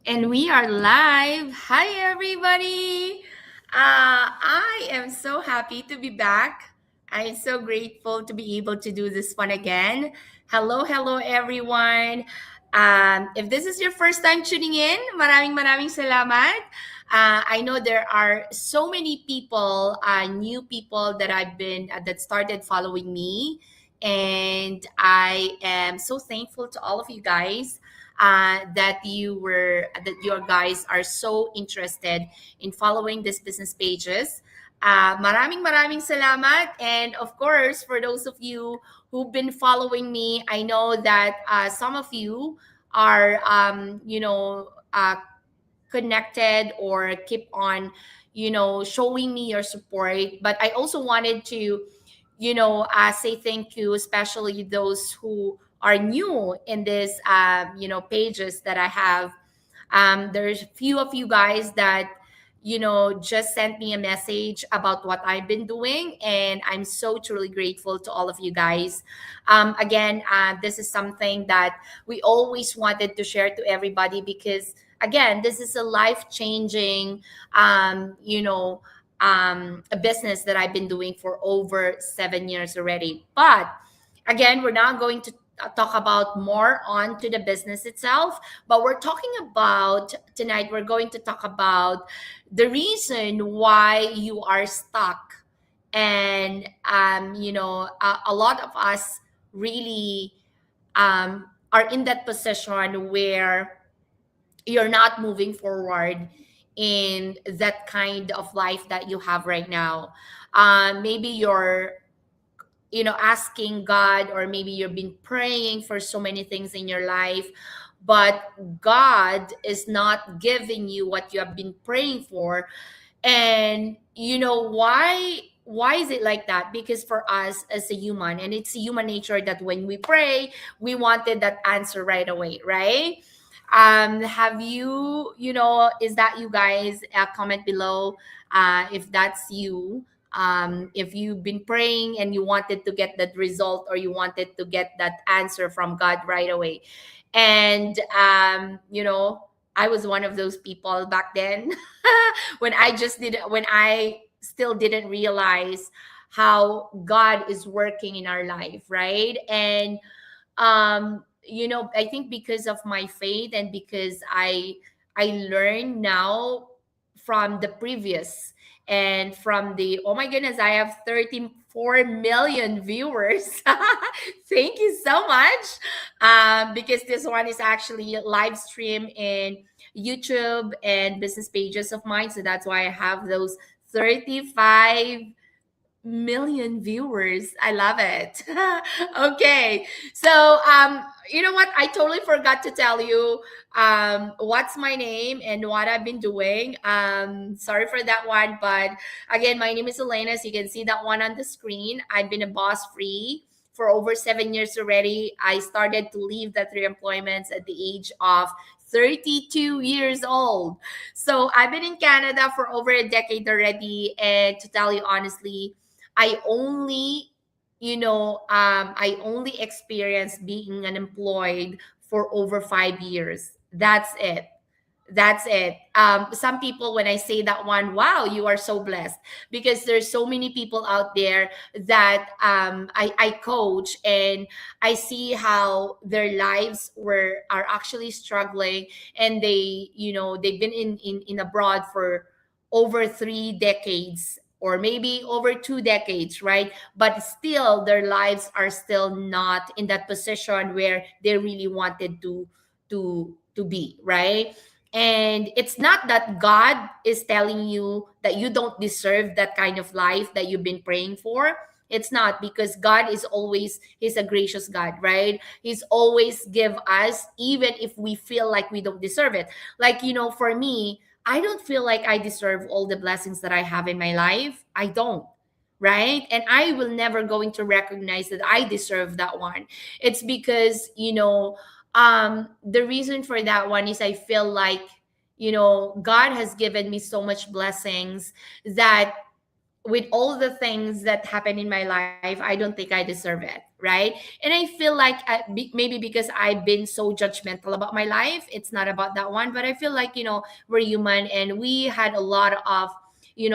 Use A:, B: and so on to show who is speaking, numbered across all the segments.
A: And we are live. Hi, everybody. I am so happy to be back. I'm so grateful to be able to do this one again. Hello, everyone. If this is your first time tuning in, maraming salamat. I know there are so many people, new people that started following me, and I am so thankful to all of you guys that your guys are so interested in following these business pages. Maraming salamat. And of course, for those of you who've been following me, I know that some of you are, connected or keep on, showing me your support. But I also wanted to, say thank you, especially those who are new in this, pages that I have. There's a few of you guys that just sent me a message about what I've been doing, and I'm so truly grateful to all of you guys. Again, this is something that we always wanted to share to everybody because again, this is a life changing, a business that I've been doing for over 7 years already. But again, we're not going to talk about more on to the business itself, but we're talking about tonight, we're going to talk about the reason why you are stuck. And a lot of us really are in that position where you're not moving forward in that kind of life that you have right now. Maybe you're asking God, or maybe you've been praying for so many things in your life, but God is not giving you what you have been praying for. And you know why is it like that? Because for us as a human, and it's a human nature, that when we pray, we wanted that answer right away, right? Have is that you guys? Comment below if that's you. If you've been praying and you wanted to get that result, or you wanted to get that answer from God right away. And I was one of those people back then when I still didn't realize how God is working in our life, right? And I think because of my faith, and because I learned now from the previous, and from the, oh my goodness, I have 34 million viewers. Thank you so much. Because this one is actually live stream in YouTube and business pages of mine, so that's why I have those 35 million viewers. I love it. Okay. So, you know what? I totally forgot to tell you what's my name and what I've been doing. Sorry for that one. But again, my name is Elena. As you can see that one on the screen. I've been a boss free for over 7 years already. I started to leave the three employments at the age of 32 years old. So I've been in Canada for over a decade already. And to tell you honestly, I only, I only experienced being unemployed for over 5 years. That's it. That's it. Some people, when I say that one, wow, you are so blessed, because there's so many people out there that I coach, and I see how their lives are actually struggling, and they've been in abroad for over 3 decades, or maybe over 2 decades, right? But still, their lives are still not in that position where they really wanted to be, right? And it's not that God is telling you that you don't deserve that kind of life that you've been praying for. It's not, because God is always, He's a gracious God, right? He's always give us, even if we feel like we don't deserve it. Like, for me, I don't feel like I deserve all the blessings that I have in my life. I don't. Right. And I will never going to recognize that I deserve that one. It's because, the reason for that one is I feel like, God has given me so much blessings that with all the things that happen in my life, I don't think I deserve it, right? And I feel like maybe because I've been so judgmental about my life, it's not about that one, but I feel like, we're human and we had a lot of,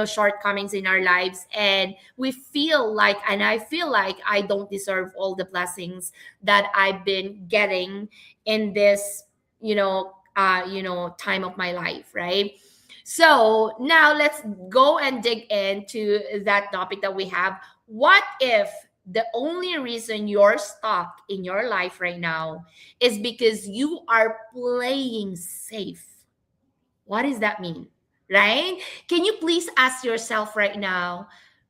A: shortcomings in our lives, and we feel like, and I feel like I don't deserve all the blessings that I've been getting in this, time of my life, right? So now let's go and dig into that topic that we have. What if the only reason you're stuck in your life right now is because you are playing safe? What does that mean? Right? Can you please ask yourself right now,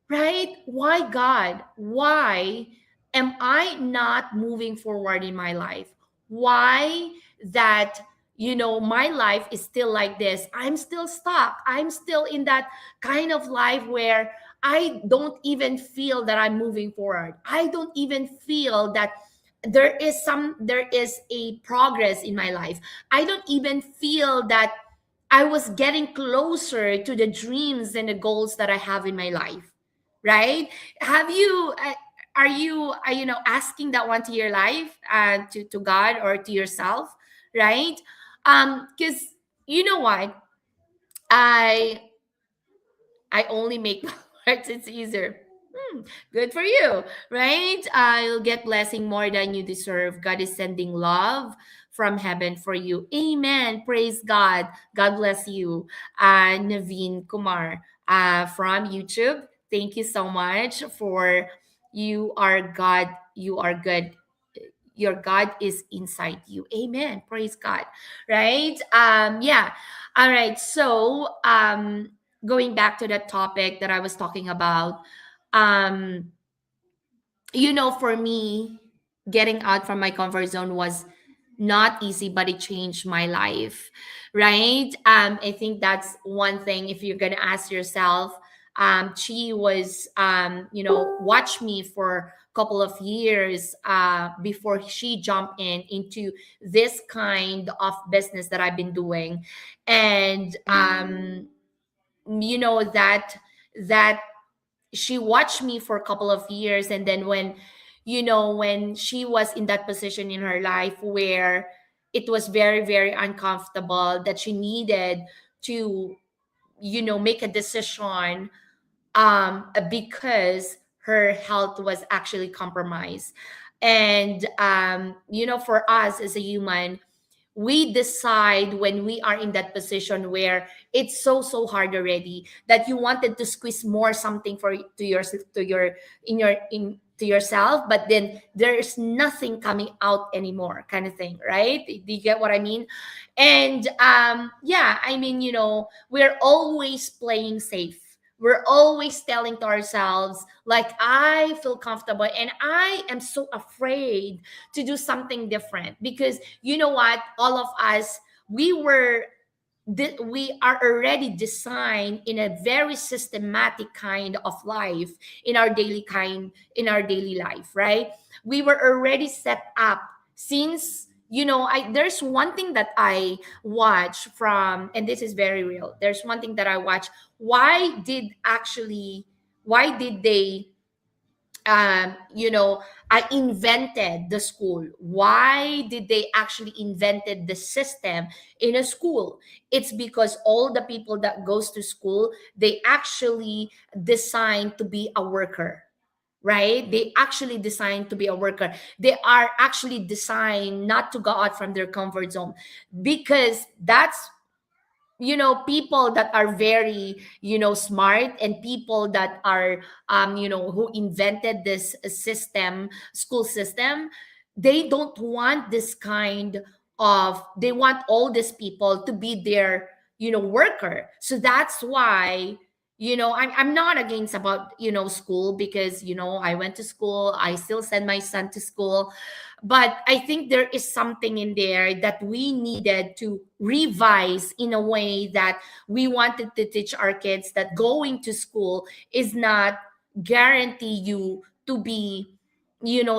A: right? Why, God? Why am I not moving forward in my life? Why that, my life is still like this? I'm still stuck. I'm still in that kind of life where I don't even feel that I'm moving forward. I don't even feel that there is a progress in my life. I don't even feel that I was getting closer to the dreams and the goals that I have in my life, right? Have you, are you, asking that one to your life, to God or to yourself, right? Because you know what, I I only make words it's easier. Good for you, right? You'll get blessing more than you deserve. God is sending love from heaven for you. Amen. Praise God. God bless you. Naveen Kumar from YouTube. Thank you so much for you are God. You are good. Your God is inside you. Amen. Praise God. Right? Yeah. All right. So going back to that topic that I was talking about, um, for me, getting out from my comfort zone was not easy, but it changed my life, right? I think that's one thing. If you're gonna ask yourself, she was, watch me for a couple of years before she jumped into this kind of business that I've been doing, and that she watched me for a couple of years, and then when she was in that position in her life where it was very very uncomfortable, that she needed to make a decision, because her health was actually compromised. And for us as a human, we decide when we are in that position where it's so hard already, that you wanted to squeeze more something for to your in to yourself, but then there's nothing coming out anymore, kind of thing, right? Do you get what I mean? And yeah, I mean, we're always playing safe. We're always telling to ourselves, like, I feel comfortable and I am so afraid to do something different, because you know what, all of us, we are already designed in a very systematic kind of life, in our daily life, right? We were already set up since, I there's one thing that I watch from, and this is very real, there's one thing that I watch. Why did they, I invented the school? Why did they actually invented the system in a school? It's because all the people that goes to school, they actually designed to be a worker, right? They actually designed to be a worker. They are actually designed not to go out from their comfort zone, because that's, people that are very, smart, and people that are, who invented this school system, they don't want this kind of, they want all these people to be their, worker. So that's why, I'm not against about, school, because I went to school, I still send my son to school, but I think there is something in there that we needed to revise, in a way that we wanted to teach our kids that going to school is not guarantee you to be,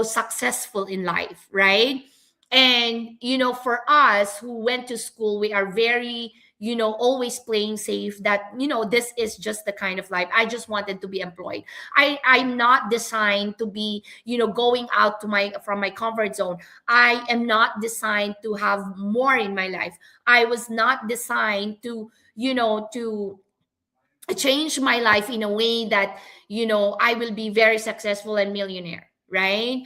A: successful in life, right? And for us who went to school, we are very, always playing safe, that this is just the kind of life I just wanted to be employed. I'm not designed to be going out to my from my comfort zone. I am not designed to have more in my life. I was not designed to to change my life in a way that I will be very successful and millionaire, right?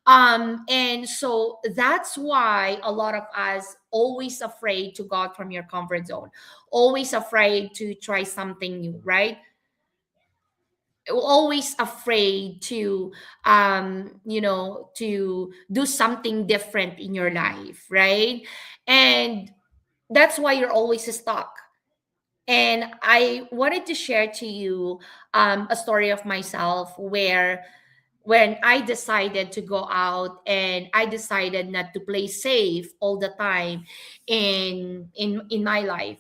A: And so that's why a lot of us always afraid to go out from your comfort zone, always afraid to try something new, right? Always afraid to to do something different in your life, right? And that's why you're always stuck. And I wanted to share to you a story of myself where when I decided to go out and I decided not to play safe all the time in my life.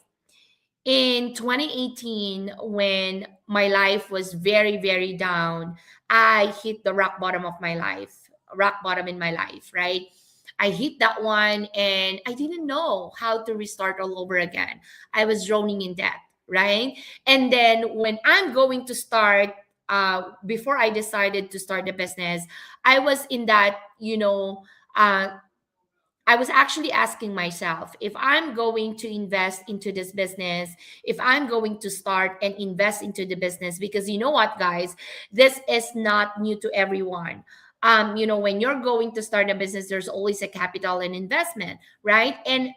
A: In 2018, when my life was very, very down, I hit the rock bottom of my life, rock bottom in my life, right? I hit that one and I didn't know how to restart all over again. I was drowning in debt, right? And then when I'm going to start, before I decided to start the business, I was in that, I was actually asking myself, if I'm going to invest into this business, if I'm going to start and invest into the business, because you know what, guys, this is not new to everyone. When you're going to start a business, there's always a capital and investment, right? And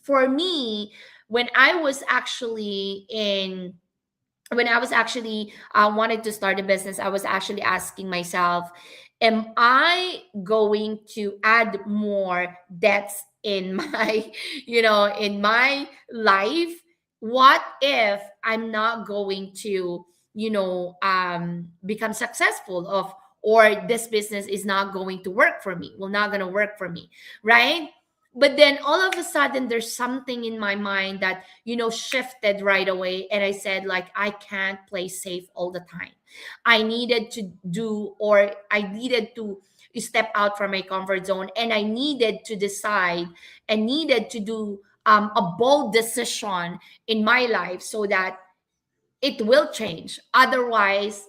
A: for me, when I was actually in when I was actually wanted to start a business, I was actually asking myself, am I going to add more debts in my, in my life? What if I'm not going to, become successful of, or this business is not going to work for me, will not going to work for me, right? But then all of a sudden there's something in my mind that shifted right away, and I said, like, I can't play safe all the time. I needed to do, or I needed to step out from my comfort zone, and I needed to decide and needed to do a bold decision in my life so that it will change. Otherwise,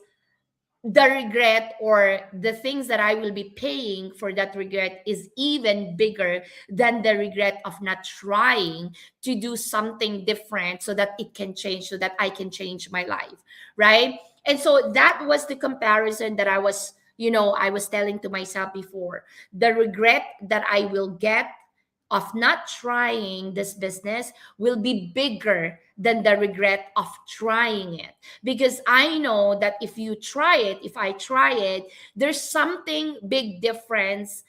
A: the regret or the things that I will be paying for that regret is even bigger than the regret of not trying to do something different so that it can change, so that I can change my life, right? And so that was the comparison that I was telling to myself before. The regret that I will get of not trying this business will be bigger than the regret of trying it, because I know that if I try it, there's something big difference.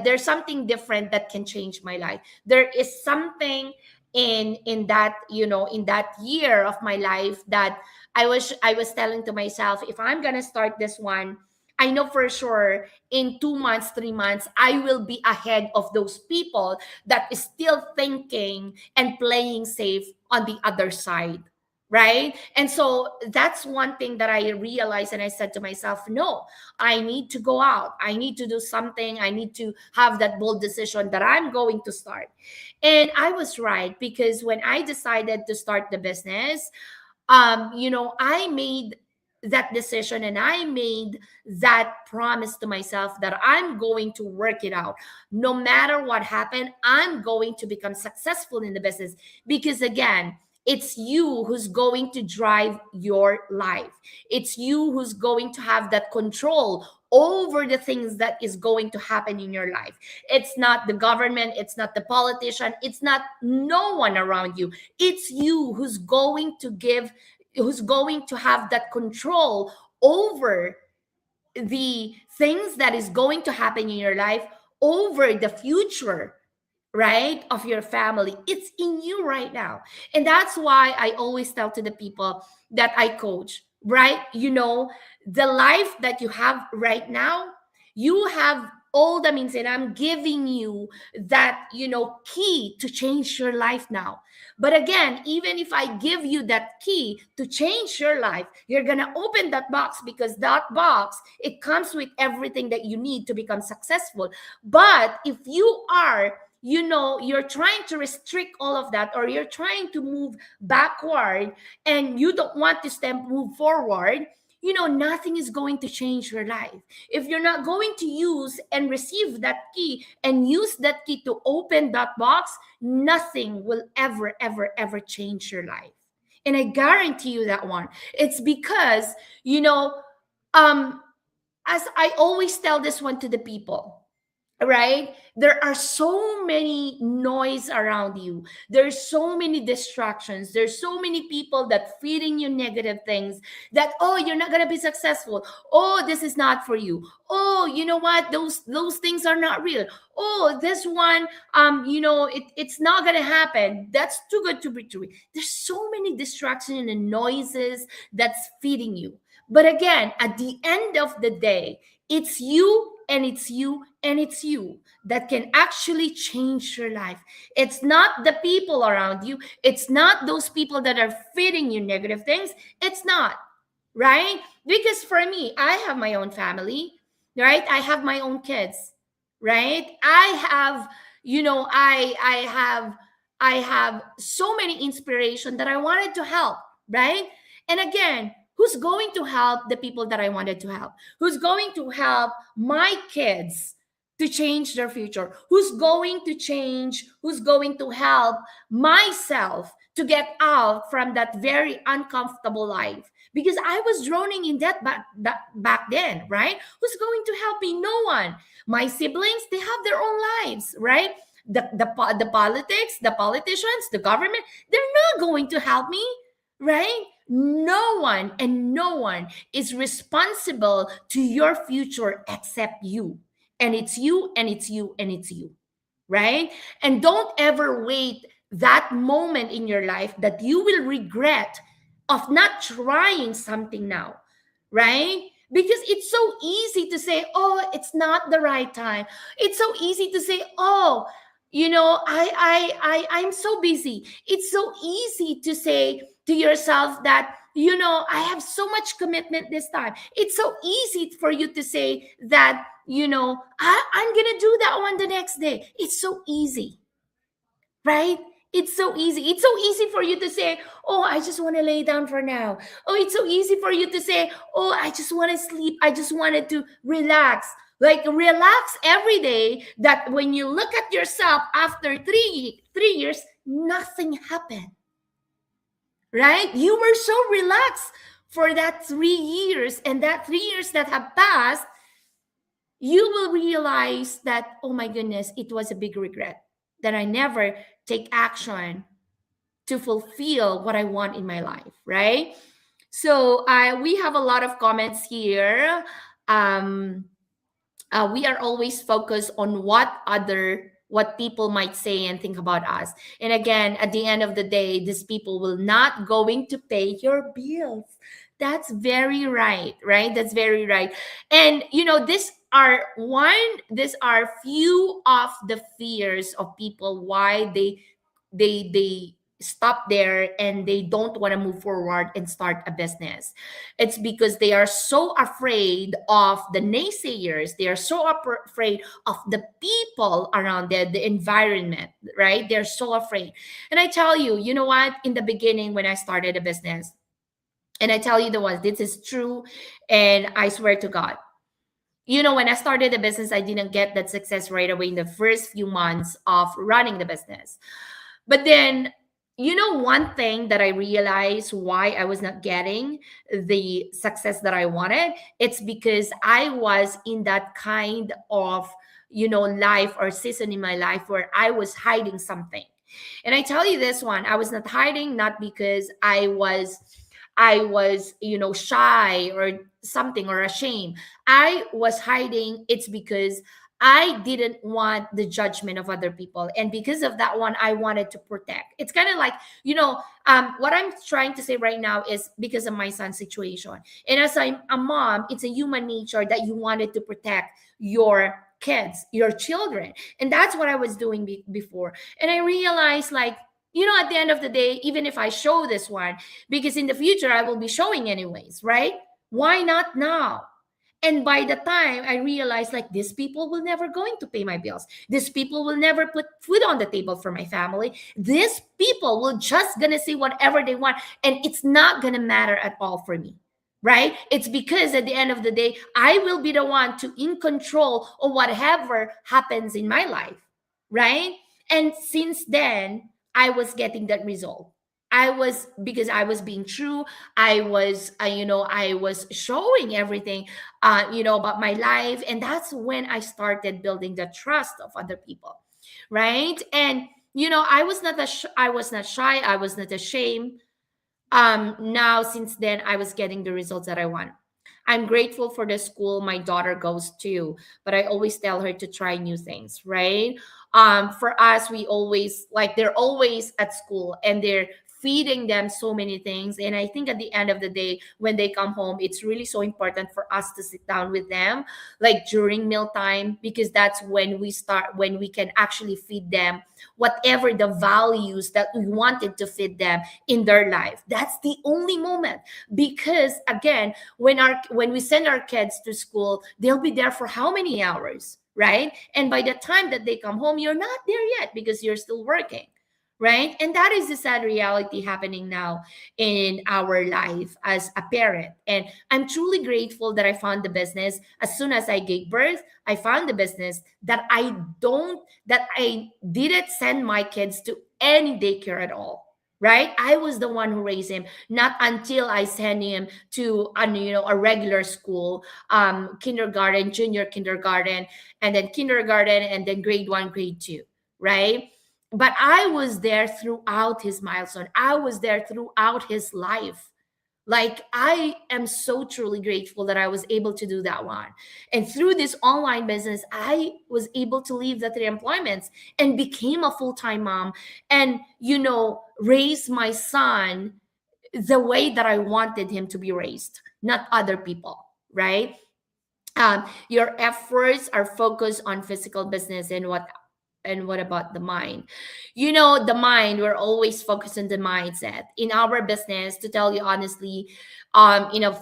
A: There's something different that can change my life. There is something in that in that year of my life that I was telling to myself, if I'm gonna start this one, I know for sure in 2 months, 3 months, I will be ahead of those people that is still thinking and playing safe on the other side. Right. And so that's one thing that I realized. And I said to myself, no, I need to go out. I need to do something. I need to have that bold decision that I'm going to start. And I was right, because when I decided to start the business, I made that decision and I made that promise to myself that I'm going to work it out. No matter what happened, I'm going to become successful in the business, because again, it's you who's going to drive your life. It's you who's going to have that control over the things that is going to happen in your life. It's not the government, it's not the politician, it's not no one around you. It's you who's going to have that control over the things that is going to happen in your life, over the future, right, of your family. It's in you right now. And that's why I always tell to the people that I coach, right? The life that you have right now, you have all the means, and I'm giving you that key to change your life now. But again, even if I give you that key to change your life, you're gonna open that box, because that box, it comes with everything that you need to become successful. But if you are you're trying to restrict all of that, or you're trying to move backward, and you don't want to step move forward, nothing is going to change your life. If you're not going to use and receive that key and use that key to open that box, nothing will ever, ever, ever change your life. And I guarantee you that one. It's because, you know, um, as I always tell this one to the people, right? There are so many noise around you. There's so many distractions. There's so many people that feeding you negative things, that, oh, you're not going to be successful. Oh, this is not for you. Oh, you know what? Those things are not real. Oh, this one, it's not going to happen. That's too good to be true. There's so many distractions and noises that's feeding you. But again, at the end of the day, it's you and it's you and it's you that can actually change your life. It's not the people around you. It's not those people that are feeding you negative things. It's not, right? Because for me, I have my own family, right? I have my own kids, right? I have, I have so many inspiration that I wanted to help, right? And again, who's going to help the people that I wanted to help? Who's going to help my kids to change their future? Who's going to change? Who's going to help myself to get out from that very uncomfortable life? Because I was drowning in back then, right? Who's going to help me? No one. My siblings, they have their own lives, right? The politics, the politicians, the government, they're not going to help me, right? No one and no one is responsible to your future except you. And it's you and it's you and it's you, right? And don't ever wait that moment in your life that you will regret of not trying something now, right? Because it's so easy to say, oh, it's not the right time. It's so easy to say, oh, I'm so busy. It's so easy to say to yourself that, I have so much commitment this time. It's so easy for you to say that, I'm gonna do that one the next day. It's so easy, right? It's so easy. It's so easy for you to say, oh, I just want to lay down for now. Oh, it's so easy for you to say, oh, I just want to sleep. I just wanted to relax. Like, relax every day, that when you look at yourself after three years, nothing happened, right? You were so relaxed for that 3 years, and that 3 years that have passed, you will realize that, oh my goodness, it was a big regret that I never take action to fulfill what I want in my life, right? So we have a lot of comments here. We are always focused on what people might say and think about us. And again, at the end of the day, these people will not going to pay your bills. That's very right, right? That's very right. And these are few of the fears of people, why they stop there and they don't want to move forward and start a business. It's because they are so afraid of the naysayers. They are so afraid of the people around them, the environment, right? They're so afraid. And I tell you, you know what? In the beginning, when I started a business, and I tell you the one, this is true, and I swear to God, when I started the business, I didn't get that success right away in the first few months of running the business. But then, one thing that I realized why I was not getting the success that I wanted, it's because I was in that kind of, life or season in my life where I was hiding something. And I tell you this one, I was not hiding, not because I was shy or something or ashamed. I was hiding. It's because I didn't want the judgment of other people. And because of that one, I wanted to protect. It's kind of like, what I'm trying to say right now is because of my son's situation. And as I'm a mom, it's a human nature that you wanted to protect your kids, your children. And that's what I was doing before. And I realized, like, at the end of the day, even if I show this one, because in the future I will be showing anyways, right? Why not now? And by the time I realized, like, these people will never going to pay my bills, these people will never put food on the table for my family, these people will just gonna say whatever they want, and it's not gonna matter at all for me, right? It's because at the end of the day, I will be the one to in control of whatever happens in my life, right? And since then, I was getting that result. I was, because I was being true. I was, I was showing everything, about my life. And that's when I started building the trust of other people, right? And, I was not, I was not shy. I was not ashamed. Now, since then, I was getting the results that I want. I'm grateful for the school my daughter goes to, but I always tell her to try new things, right? For us, we always, like, they're always at school and they're feeding them so many things. And I think at the end of the day, when they come home, it's really so important for us to sit down with them, like during mealtime, because that's when we start, when we can actually feed them whatever the values that we wanted to feed them in their life. That's the only moment. Because again, when we send our kids to school, they'll be there for how many hours, right? And by the time that they come home, you're not there yet because you're still working, right? And that is the sad reality happening now in our life as a parent. And I'm truly grateful that I found the business as soon as I gave birth. I found the business that I didn't send my kids to any daycare at all, right? I was the one who raised him, not until I sent him to a regular school, kindergarten, junior kindergarten, and then kindergarten, and then grade 1, grade 2, right? But I was there throughout his milestone. I was there throughout his life. Like, I am so truly grateful that I was able to do that one. And through this online business, I was able to leave the 3 employments and became a full-time mom, and raise my son the way that I wanted him to be raised, not other people, right? Your efforts are focused on physical business, and what about the mind? The mind, we're always focused on the mindset. In our business, to tell you honestly,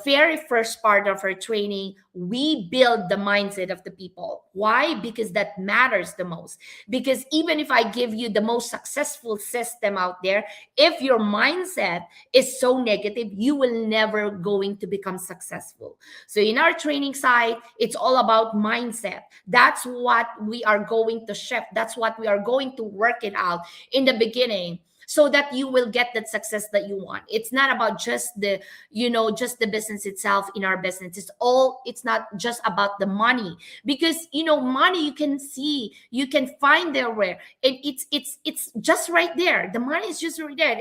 A: very first part of our training, we build the mindset of the people. Why? Because that matters the most. Because even if I give you the most successful system out there, if your mindset is so negative, you will never going to become successful. So in our training side, it's all about mindset. That's what we are going to shift. That's what we are going to work it out in the beginning, so that you will get that success that you want. It's not about just the business itself. In our business, it's not just about the money, because money, you can see, you can find there where it's just right there. The money is just right there.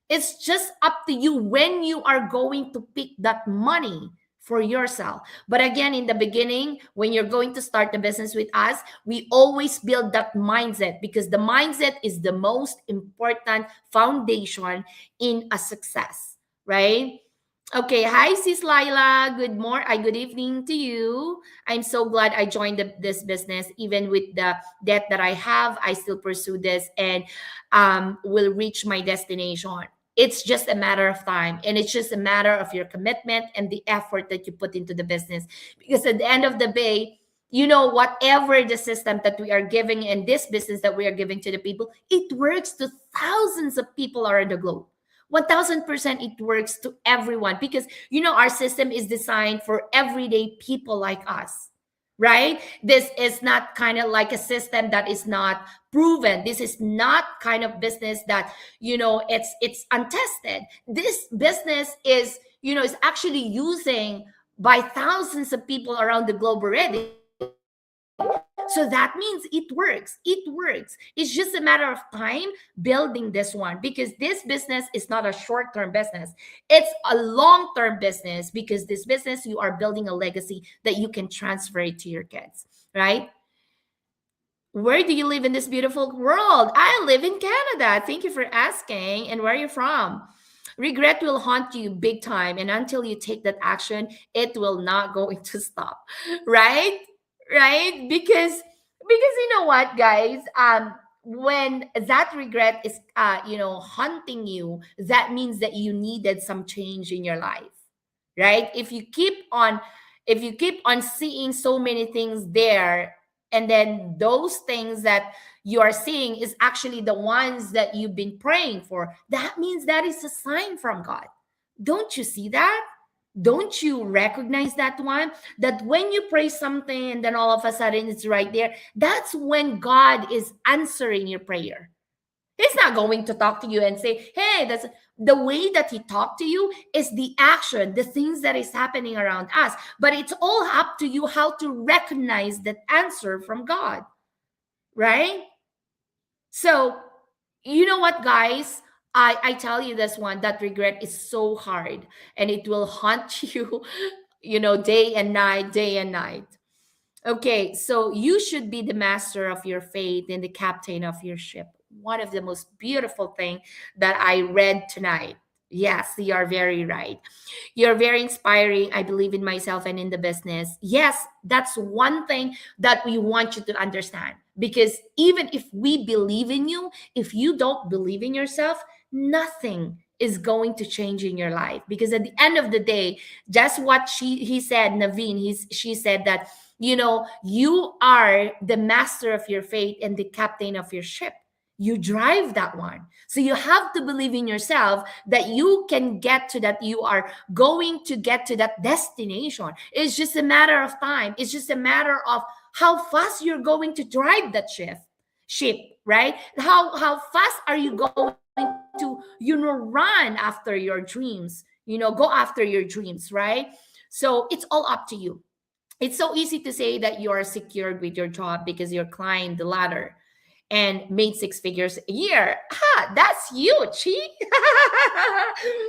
A: It's just up to you when you are going to pick that money for yourself. But again, in the beginning, when you're going to start the business with us, we always build that mindset, because the mindset is the most important foundation in a success, right? Okay, hi sis Laila. Good evening to you. I'm so glad I joined this business. Even with the debt that I have, I still pursue this, and will reach my destination. It's just a matter of time, and it's just a matter of your commitment and the effort that you put into the business. Because at the end of the day, whatever the system that we are giving in this business that we are giving to the people, it works to thousands of people around the globe. 1000% it works to everyone, because our system is designed for everyday people like us, right? This is not kind of like a system that is not proven. This is not kind of business that it's untested. This business is actually using by thousands of people around the globe already. So that means it works. It works. It's just a matter of time building this one, because this business is not a short term business. It's a long term business, because this business, you are building a legacy that you can transfer it to your kids, right? Where do you live in this beautiful world? I live in Canada. Thank you for asking. And where are you from? Regret will haunt you big time. And until you take that action, it will not going to stop. Right? Right? Because you know what, guys? When that regret is haunting you, that means that you needed some change in your life, right? if you keep on seeing so many things there, and then those things that you are seeing is actually the ones that you've been praying for, that means that is a sign from God. Don't you see that? Don't you recognize that one? That when you pray something and then all of a sudden it's right there, that's when God is answering your prayer. He's not going to talk to you and say, hey, that's the way that he talked to you is the action, the things that is happening around us. But it's all up to you how to recognize that answer from God, right? So, you know what, guys? I tell you this one, that regret is so hard and it will haunt you, day and night, day and night. Okay, so you should be the master of your faith and the captain of your ship. One of the most beautiful thing that I read tonight. Yes, you are very right. You're very inspiring. I believe in myself and in the business. Yes, that's one thing that we want you to understand. Because even if we believe in you, if you don't believe in yourself, nothing is going to change in your life. Because at the end of the day, just what he said, Naveen, she said that you are the master of your fate and the captain of your ship. You drive that one. So you have to believe in yourself that you can get to that. You are going to get to that destination. It's just a matter of time. It's just a matter of how fast you're going to drive that ship, right? How fast are you going to run after your dreams, go after your dreams, right? So it's all up to you. It's so easy to say that you are secured with your job because you climbed the ladder and made six figures a year. That's you, Chi.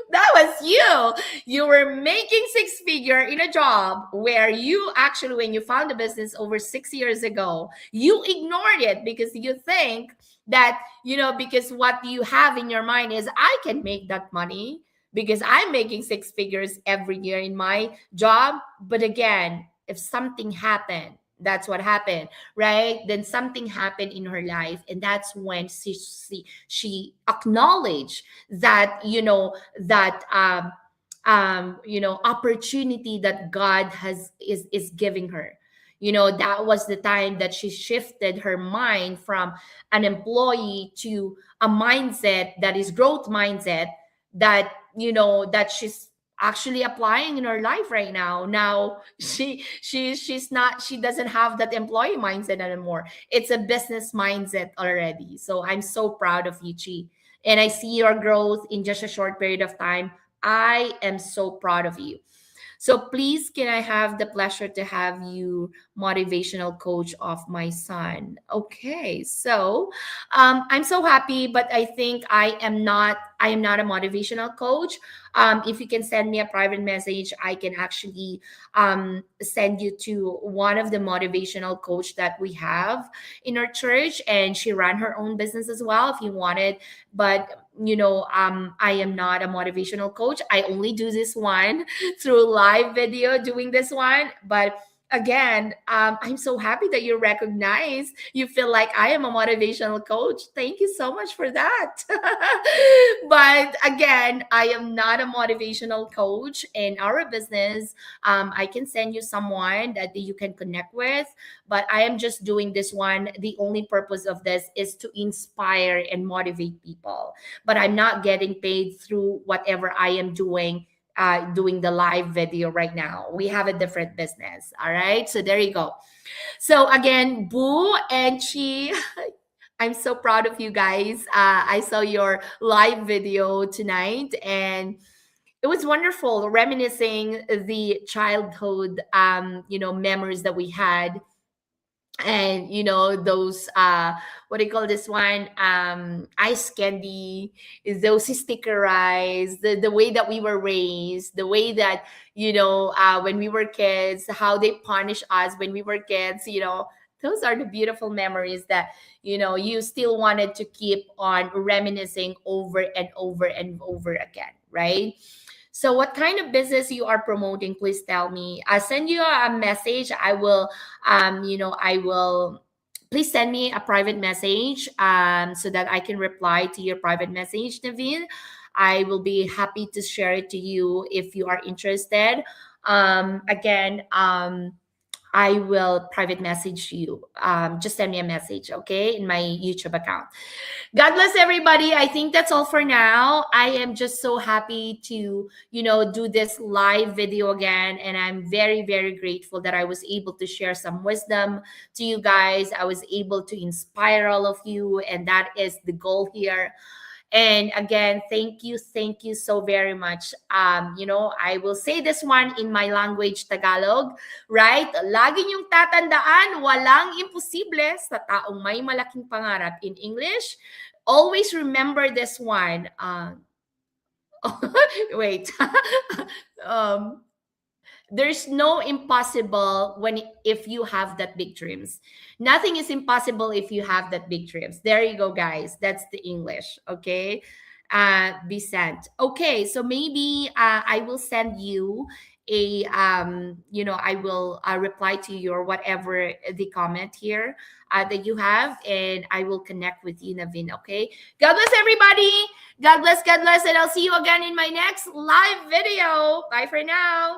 A: That was you. You were making six figure in a job where you actually, when you found the business over 6 years ago, you ignored it because you think that, because what you have in your mind is, I can make that money because I'm making six figures every year in my job. But again, if something happened, that's what happened, right? Then something happened in her life, and that's when she acknowledged that opportunity that God is giving her. That was the time that she shifted her mind from an employee to a mindset that is growth mindset, that that she's actually applying in her life right now. Now she doesn't have that employee mindset anymore. It's a business mindset already. So I'm so proud of you, Chi. And I see your growth in just a short period of time. I am so proud of you. So please, can I have the pleasure to have you motivational coach of my son? Okay, so I'm so happy, but I think I am not a motivational coach. If you can send me a private message, I can actually send you to one of the motivational coach that we have in our church, and she ran her own business as well. If you wanted, but I am not a motivational coach. I only do this one through live video, doing this one. But again, I'm so happy that you recognize, you feel like I am a motivational coach. Thank you so much for that. But again, I am not a motivational coach. In our business, I can send you someone that you can connect with, but I am just doing this one. The only purpose of this is to inspire and motivate people, but I'm not getting paid through whatever I am doing the live video right now. We have a different business. All right. So there you go. So again, Boo and Chi, I'm so proud of you guys. I saw your live video tonight, and it was wonderful reminiscing the childhood memories that we had. And those what do you call this one, ice candy, is those sticker rice, the way that we were raised, the way that when we were kids, how they punish us when we were kids. Those are the beautiful memories that you still wanted to keep on reminiscing over and over and over again, right? So what kind of business you are promoting, please tell me. I'll send you a message. I will please send me a private message so that I can reply to your private message, Naveen. I will be happy to share it to you if you are interested. Again, I will private message you. Just send me a message, okay, in my YouTube account. God bless everybody. I think that's all for now. I am just so happy to, do this live video again. And I'm very, very grateful that I was able to share some wisdom to you guys. I was able to inspire all of you. And that is the goal here. And again, thank you so very much. I will say this one in my language, Tagalog, right? Lagi niyong tatandaan, walang imposible sa taong may malaking pangarap. In English, always remember this one. Wait. um, there's no impossible if you have that big dreams. Nothing is impossible if you have that big dreams. There you go, guys. That's the English. Okay. Be sent. Okay, so maybe I will send you I will reply to your whatever the comment here that you have, and I will connect with you, Navin. Okay. God bless everybody. God bless, and I'll see you again in my next live video. Bye for now.